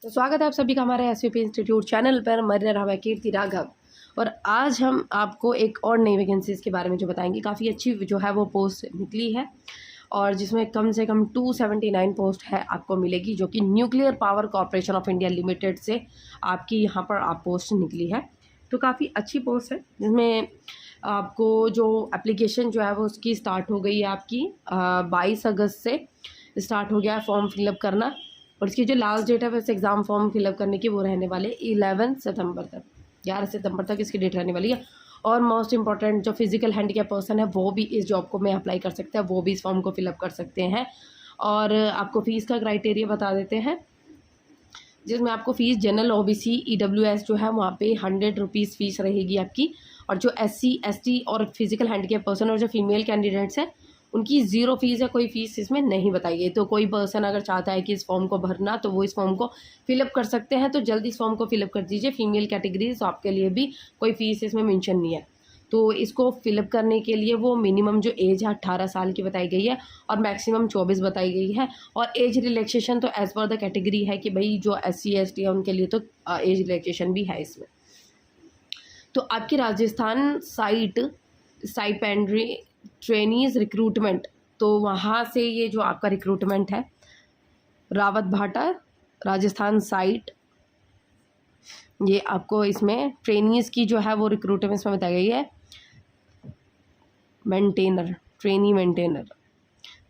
तो स्वागत है आप सभी का हमारे एसवीपी इंस्टीट्यूट चैनल पर। मेरा नाम है कीर्ति राघव और आज हम आपको एक और नई वैकेंसीज़ के बारे में जो बताएंगे। काफ़ी अच्छी जो है वो पोस्ट निकली है और जिसमें कम से कम 279 पोस्ट है आपको मिलेगी, जो कि nuclear power corporation of India limited से आपकी यहाँ पर आप पोस्ट निकली है। तो काफ़ी अच्छी पोस्ट है, जिसमें आपको जो एप्लीकेशन जो है वो उसकी स्टार्ट हो गई है आपकी 22 अगस्त से स्टार्ट हो गया है फॉर्म फिलअप करना। और इसकी जो लास्ट डेट है वैसे एग्ज़ाम फॉर्म फिलअप करने की वो रहने वाले 11 सितंबर तक, 11 सितंबर तक इसकी डेट रहने वाली है। और मोस्ट इंपॉर्टेंट जो फिजिकल हैंडीकैप पर्सन है वो भी इस जॉब को में अप्लाई कर सकते हैं, वो भी इस फॉर्म को फिलअप कर सकते हैं। और आपको फ़ीस का क्राइटेरिया बता देते हैं, जिसमें आपको फ़ीस जनरल OBC EWS जो है वहाँ पे 100 रुपीज़ फ़ीस रहेगी आपकी। और जो SC ST और फिजिकल हैंडीकैप पर्सन और जो फीमेल कैंडिडेट्स हैं उनकी ज़ीरो फ़ीस है, कोई फ़ीस इसमें नहीं बताई गई। तो कोई पर्सन अगर चाहता है कि इस फॉर्म को भरना तो वो इस फॉर्म को फिलअप कर सकते हैं, तो जल्दी इस फॉर्म को फिलअप कर दीजिए। फीमेल कैटेगरी तो आपके लिए भी कोई फ़ीस इसमें मेंशन नहीं है। तो इसको फिलअप करने के लिए वो मिनिमम जो एज है 18 साल की बताई गई है और मैक्सिमम 24 बताई गई है। और एज रिलैक्सेशन तो एज़ पर द कैटेगरी है कि भाई जो SC ST है उनके लिए तो एज रिलैक्सेशन भी है इसमें। तो आपकी राजस्थान स्टाइपेंड्री ट्रेनीज रिक्रूटमेंट, तो वहाँ से ये जो आपका रिक्रूटमेंट है रावत भाटा राजस्थान साइट, ये आपको इसमें ट्रेनीज़ की जो है वो रिक्रूटमेंट इसमें बताई गई है। मेंटेनर, ट्रेनी मेंटेनर,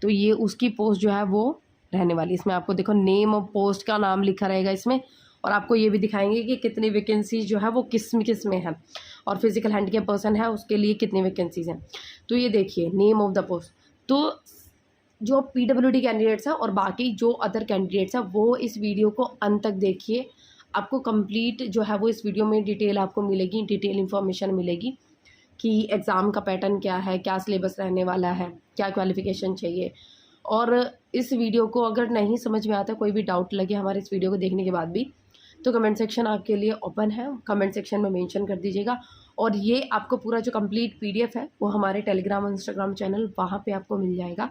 तो ये उसकी पोस्ट जो है वो रहने वाली। इसमें आपको देखो नेम ऑफ पोस्ट का नाम लिखा रहेगा इसमें, और आपको ये भी दिखाएंगे कि कितनी वैकेंसीज जो है वो किस में है और फिजिकल हैंडीकैप पर्सन है उसके लिए कितनी वैकेंसीज हैं। तो ये देखिए नेम ऑफ द पोस्ट। तो जो PWD कैंडिडेट्स हैं और बाकी जो अदर कैंडिडेट्स हैं वो इस वीडियो को अंत तक देखिए। आपको कंप्लीट जो है वो इस वीडियो में डिटेल आपको मिलेगी, डिटेल इन्फॉर्मेशन मिलेगी कि एग्ज़ाम का पैटर्न क्या है, क्या सिलेबस रहने वाला है, क्या क्वालिफ़िकेशन चाहिए। और इस वीडियो को अगर नहीं समझ में आता, कोई भी डाउट लगे हमारे इस वीडियो को देखने के बाद भी, तो कमेंट सेक्शन आपके लिए ओपन है, कमेंट सेक्शन में मेंशन कर दीजिएगा। और ये आपको पूरा जो कंप्लीट PDF है वो हमारे टेलीग्राम और इंस्टाग्राम चैनल वहाँ पे आपको मिल जाएगा।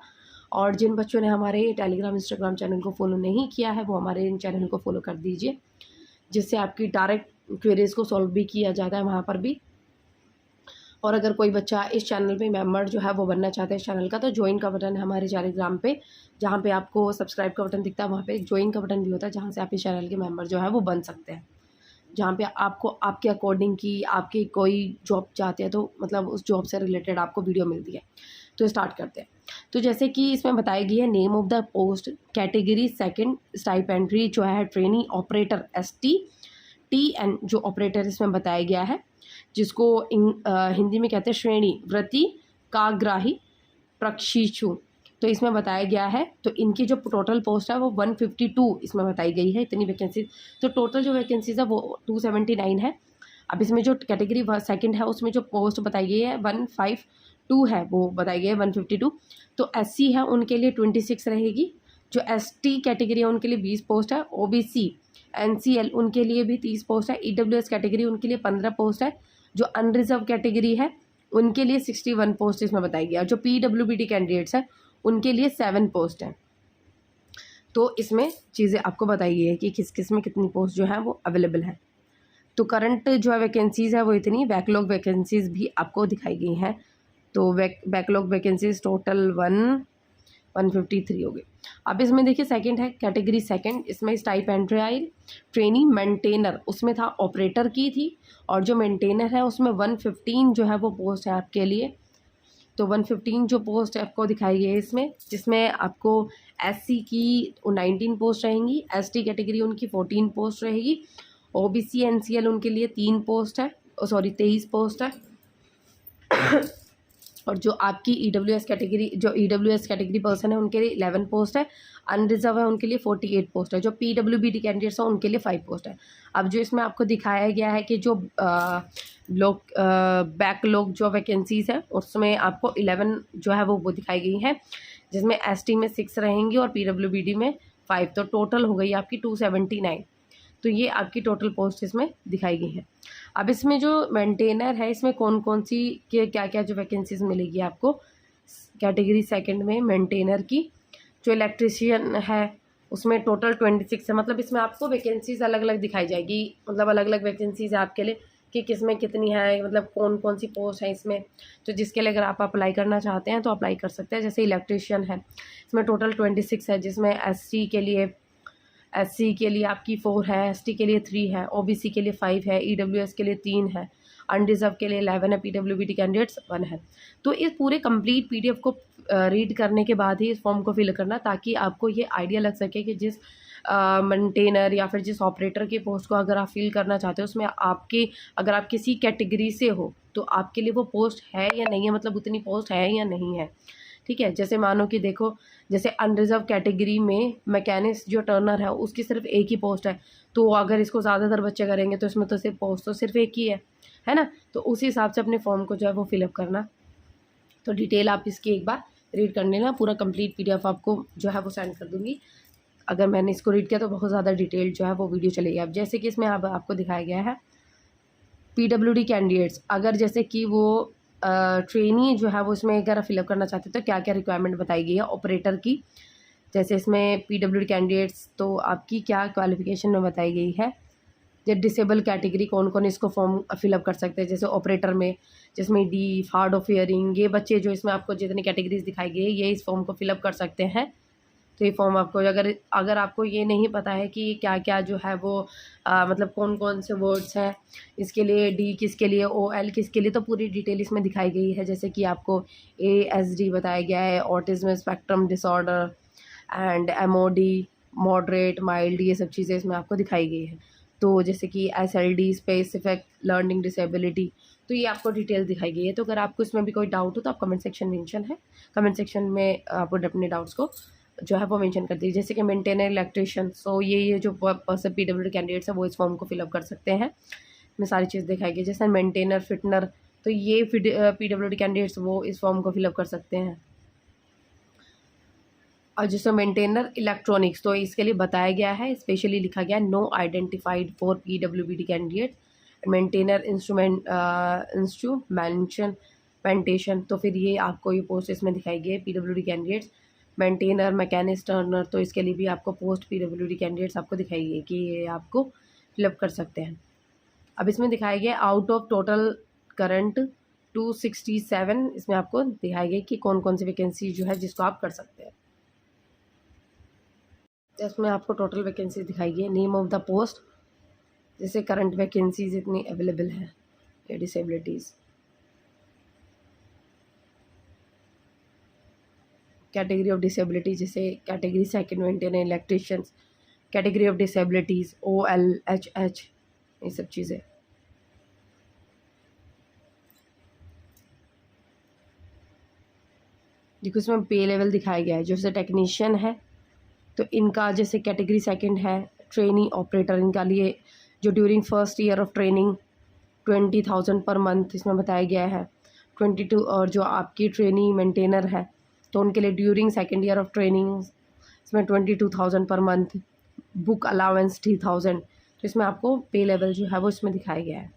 और जिन बच्चों ने हमारे टेलीग्राम इंस्टाग्राम चैनल को फॉलो नहीं किया है वो हमारे इन चैनल को फॉलो कर दीजिए, जिससे आपकी डायरेक्ट क्वेरीज़ को सॉल्व भी किया जाता है वहाँ पर भी। और अगर कोई बच्चा इस चैनल पे मेंबर जो है वो बनना चाहता है इस चैनल का, तो ज्वाइन का बटन है हमारे टेलीग्राम पे, जहाँ पे आपको सब्सक्राइब का बटन दिखता है वहाँ पे एक ज्वाइन का बटन भी होता है, जहाँ से आप इस चैनल के मेंबर जो है वो बन सकते हैं। जहाँ पे आपको आपके अकॉर्डिंग की आपकी कोई जॉब चाहते हैं तो मतलब उस जॉब से रिलेटेड आपको वीडियो मिलती है। तो स्टार्ट करते हैं। तो जैसे कि इसमें बताई गई है name of the post, category second stipendiary जो है ट्रेनी ऑपरेटर ST TN जो ऑपरेटर इसमें बताया गया है, जिसको हिंदी में कहते हैं श्रेणी व्रति काग्राही प्रशिक्षु। तो इसमें बताया गया है, तो इनकी जो टोटल पोस्ट है वो 152 इसमें बताई गई है, इतनी वैकेंसी। तो टोटल जो वैकेंसीज है वो 279 है। अब इसमें जो कैटेगरी सेकंड है उसमें जो पोस्ट बताई गई है 152 है, वो बताई गई है 152। तो SC है उनके लिए 26 रहेगी, जो ST कैटेगरी है उनके लिए 20 पोस्ट है, OBC NCL उनके लिए भी 30 पोस्ट है, EWS कैटेगरी उनके लिए 15 पोस्ट है, जो अनरिजर्व कैटेगरी है उनके लिए 61 पोस्ट इसमें बताई गई है, और जो PWBD कैंडिडेट्स हैं उनके लिए 7 पोस्ट है। तो इसमें चीज़ें आपको बताई गई है कि किस किस में कितनी पोस्ट जो है वो अवेलेबल है। तो करंट जो है वैकेंसीज़ है वो इतनी, बैकलॉग वैकेंसीज़ भी आपको दिखाई गई हैं। तो बैकलॉग वैकेंसीज़ टोटल 153 हो गई। अब इसमें देखिए सेकंड है कैटेगरी सेकंड, इसमें स्टाइपेंड्री ट्रेनी मेंटेनर उसमें था ऑपरेटर की थी, और जो मेंटेनर है उसमें 115 जो है वो पोस्ट है आपके लिए। तो 115 जो पोस्ट है आपको दिखाई गई है इसमें, जिसमें आपको SC की 19 पोस्ट रहेंगी, ST कैटेगरी उनकी 14 पोस्ट रहेगी, OBC NCL उनके लिए 3 पोस्ट है, 23 पोस्ट है। और जो आपकी EWS कैटेगरी पर्सन है उनके लिए 11 पोस्ट है, अनरिजर्व है उनके लिए 48 पोस्ट है, जो PWBD कैंडिडेट्स हैं उनके लिए 5 पोस्ट है। अब जो इसमें आपको दिखाया गया है कि जो बैकलॉग जो वैकेंसीज़ है उसमें आपको 11 जो है वो दिखाई गई हैं, जिसमें ST में 6 रहेंगी और PWBD में 5, तो टोटल हो गई आपकी 279। तो ये आपकी टोटल पोस्ट इसमें दिखाई गई है। अब इसमें जो मेंटेनर है इसमें कौन कौन सी क्या क्या जो वैकेंसीज मिलेगी आपको कैटेगरी सेकंड में मेंटेनर की, जो इलेक्ट्रीशियन है उसमें टोटल 26 है, मतलब इसमें आपको वैकेंसीज़ अलग अलग दिखाई जाएगी, मतलब अलग अलग वैकेंसीज़ है आपके लिए कि किसमें कितनी है, मतलब कौन कौन सी पोस्ट है इसमें। तो जिसके लिए अगर आप अप्लाई करना चाहते हैं तो अप्लाई कर सकते हैं। जैसे इलेक्ट्रीशियन है, इसमें टोटल 26 है, जिसमें एससी के लिए आपकी 4 है, एसटी के लिए 3 है, ओबीसी के लिए 5 है, ईडब्ल्यूएस के लिए 3 है, अनरिजर्व के लिए 11 है, पीडब्ल्यूबीडी कैंडिडेट्स 1 है। तो इस पूरे कंप्लीट पीडीएफ को रीड करने के बाद ही इस फॉर्म को फिल करना, ताकि आपको ये आइडिया लग सके कि जिस मेंटेनर या फिर जिस ऑपरेटर की पोस्ट को अगर आप फिल करना चाहते हो, उसमें अगर आप किसी कैटेगरी से हो तो आपके लिए वो पोस्ट है या नहीं है, मतलब उतनी पोस्ट है या नहीं है। ठीक है, जैसे मानो कि देखो, जैसे अनरिजर्व कैटेगरी में मैकेनिक्स जो टर्नर है उसकी सिर्फ एक ही पोस्ट है, तो अगर इसको ज़्यादातर बच्चे करेंगे तो इसमें तो सिर्फ पोस्ट तो सिर्फ एक ही है ना। तो उसी हिसाब से अपने फॉर्म को जो है वो फिलअप करना। तो डिटेल आप इसकी एक बार रीड कर लेना, पूरा कंप्लीट पीडीएफ आपको जो है वो सेंड कर दूँगी। अगर मैंने इसको रीड किया तो बहुत ज़्यादा डिटेल जो है वो वीडियो चलेगी। अब जैसे कि इसमें आपको दिखाया गया है पीडब्ल्यूडी कैंडिडेट्स, अगर जैसे कि वो ट्रेनी जो है वो इसमें अगर फिलअप करना चाहते हैं तो क्या क्या रिक्वायरमेंट बताई गई है ऑपरेटर की। जैसे इसमें पीडब्ल्यूडी कैंडिडेट्स तो आपकी क्या क्वालिफिकेशन में बताई गई है। जो डिसेबल कैटेगरी कौन कौन इसको फॉर्म फिलअप कर सकते हैं, जैसे ऑपरेटर में जिसमें डी हार्ड ऑफ हियरिंग, ये बच्चे जो इसमें आपको जितनी कैटेगरीज दिखाई गई है ये इस फॉर्म को फिलअप कर सकते हैं। तो ये फॉर्म आपको अगर आपको ये नहीं पता है कि क्या क्या जो है वो मतलब कौन कौन से वर्ड्स हैं, इसके लिए डी किसके लिए, ओ एल किसके लिए, तो पूरी डिटेल इसमें दिखाई गई है। जैसे कि आपको ASD बताया गया है, autism spectrum disorder, and MOD moderate mild, ये सब चीज़ें इसमें आपको दिखाई गई है। तो जैसे कि SLD स्पेसिफिक लर्निंग डिसेबिलिटी, तो ये आपको डिटेल दिखाई गई है। तो अगर आपको इसमें भी कोई डाउट हो तो आप कमेंट सेक्शन में आप अपने डाउट्स को जो है वो मेंशन कर दीजिए। जैसे कि मेंटेनर इलेक्ट्रिशियन, सो ये जो पर्सन पीडब्ल्यूडी कैंडिडेट्स है वो इस फॉर्म को फिलअप कर सकते हैं। इसमें सारी चीज़ दिखाई गई। जैसे मेंटेनर फिटनर, तो ये पीडब्ल्यूडी कैंडिडेट्स वो इस फॉर्म को फिलअप कर सकते हैं। और जैसे मेंटेनर इलेक्ट्रॉनिक्स, तो इसके लिए बताया गया है, स्पेशली लिखा गया है no identified for PWD candidate. Maintainer instrumentation, तो फिर ये आपको ये पोस्ट इसमें दिखाई गई है PWD candidates. Maintainer machinist Turner, तो इसके लिए भी आपको पोस्ट पीडब्ल्यूडी कैंडिडेट्स आपको दिखाई गई कि ये आपको फिलअप कर सकते हैं। अब इसमें दिखाया गया आउट ऑफ टोटल करंट 267, इसमें आपको दिखाया गया कि कौन कौन सी वैकेंसी जो है जिसको आप कर सकते हैं। इसमें आपको टोटल वैकेंसी दिखाई गई, नेम ऑफ द पोस्ट, जैसे करंट वैकेंसीज इतनी अवेलेबल है, ये डिसेबिलिटीज़, कैटेगरी ऑफ डिसेबिलिटी, जैसे category second maintainer electricians, category of disabilities OLHH, ये सब चीज़ें। देखो इसमें पे लेवल दिखाया गया है। जैसे टेक्नीशियन है तो इनका जैसे कैटेगरी सेकंड है ट्रेनी ऑपरेटर, इनका लिए जो during first year of training 20,000 per month इसमें बताया गया है 22। और जो आपकी ट्रेनी मेंटेनर है तो उनके लिए during second year of training इसमें 22,000 पर मंथ, बुक अलाउंस 3,000। तो इसमें आपको पे लेवल जो है वो इसमें दिखाया गया है।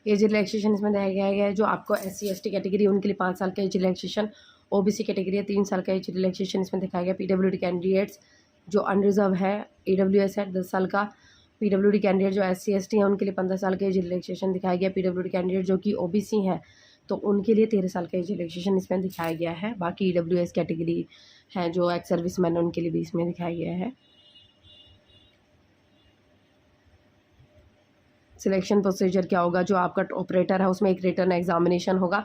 एज रिलैक्सेशन इसमें दिखाया गया है, जो आपको SC ST कैटेगरी उनके लिए 5 साल का एज रिलैक्सेशन, OBC कैटेगरी है 3 साल का एज रिलैक्सेशन इसमें दिखाया गया। पीडब्ल्यूडी कैंडिडेट्स जो अनरिजर्व है, AWS है 10 साल का। पीडब्ल्यूडी कैंडिडेट जो SC ST है उनके लिए 15 साल का एज रिलैक्सेशन दिखाया गया। पीडब्ल्यूडी कैंडिडेट जो कि OBC है तो उनके लिए 13 साल का एज रिलैक्सेशन इसमें दिखाया गया है। बाकी EWS कैटेगरी है जो एक्स सर्विस मैन उनके लिए भी इसमें दिखाया गया है। सिलेक्शन प्रोसीजर क्या होगा, जो आपका ऑपरेटर है उसमें एक रिटर्न एग्जामिनेशन होगा,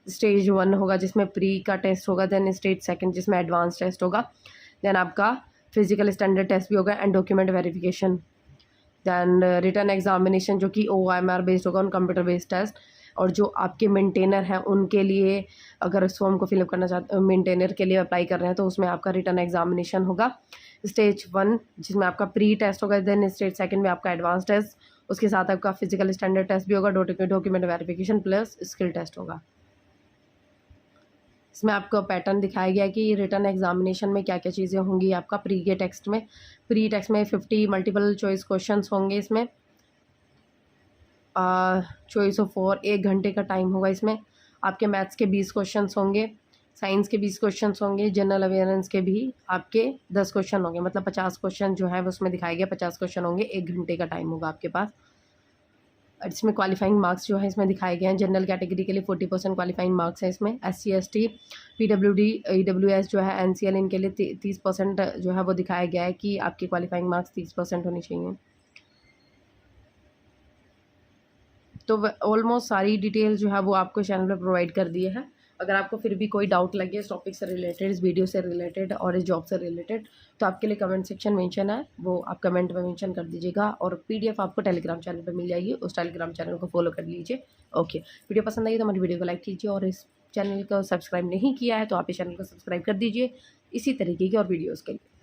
स्टेज 1 होगा जिसमें प्री का टेस्ट होगा, देन स्टेज 2 जिसमें एडवांस टेस्ट होगा, देन आपका फिजिकल स्टैंडर्ड टेस्ट भी होगा and document verification, then written examination जो कि OMR बेस्ड होगा, ऑन कंप्यूटर बेस्ड टेस्ट। और जो आपके मेंटेनर हैं उनके लिए अगर इस फॉर्म को फिलअप करना चाहते, मेंटेनर के लिए अप्लाई कर रहे हैं तो उसमें आपका रिटर्न एग्जामिनेशन होगा स्टेज 1 जिसमें आपका प्री टेस्ट होगा, देन स्टेज 2 में आपका एडवांस टेस्ट, उसके साथ आपका फिजिकल स्टैंडर्ड टेस्ट भी होगा, document verification plus skill test होगा। इसमें आपको पैटर्न दिखाया गया कि रिटर्न एग्जामिनेशन में क्या क्या चीज़ें होंगी। आपका प्री टेक्स्ट में 50 मल्टीपल चॉइस क्वेश्चंस होंगे। इसमें चॉइस ऑफ 4 1 घंटे का टाइम होगा। इसमें आपके मैथ्स के 20 क्वेश्चंस होंगे, साइंस के 20 क्वेश्चन होंगे, जनरल अवेयरनेस के भी आपके 10 क्वेश्चन होंगे, मतलब 50 क्वेश्चन जो है वो उसमें दिखाया गया, 50 क्वेश्चन होंगे, 1 घंटे का टाइम होगा आपके पास। और इसमें क्वालिफाइंग मार्क्स जो है इसमें दिखाए गए हैं। जनरल कैटेगरी के लिए 40% क्वालिफाइंग मार्क्स है इसमें। SC ST PWD EWS जो है NCL इनके लिए 30% जो है वो दिखाया गया है कि आपकी क्वालिफाइंग मार्क्स 30% होनी चाहिए। तो ऑलमोस्ट सारी डिटेल जो है वो आपको चैनल पर प्रोवाइड कर दी है। अगर आपको फिर भी कोई डाउट लगे इस टॉपिक से रिलेटेड, इस वीडियो से रिलेटेड और इस जॉब से रिलेटेड, तो आपके लिए कमेंट सेक्शन मेंशन है, वो आप कमेंट में मेंशन कर दीजिएगा। और PDF आपको टेलीग्राम चैनल पर मिल जाएगी, उस टेलीग्राम चैनल को फॉलो कर लीजिए। ओके, वीडियो पसंद आई तो हमारी वीडियो को लाइक कीजिए, और इस चैनल को सब्सक्राइब नहीं किया है तो आप इस चैनल को सब्सक्राइब कर दीजिए इसी तरीके की और वीडियोज़ के लिए।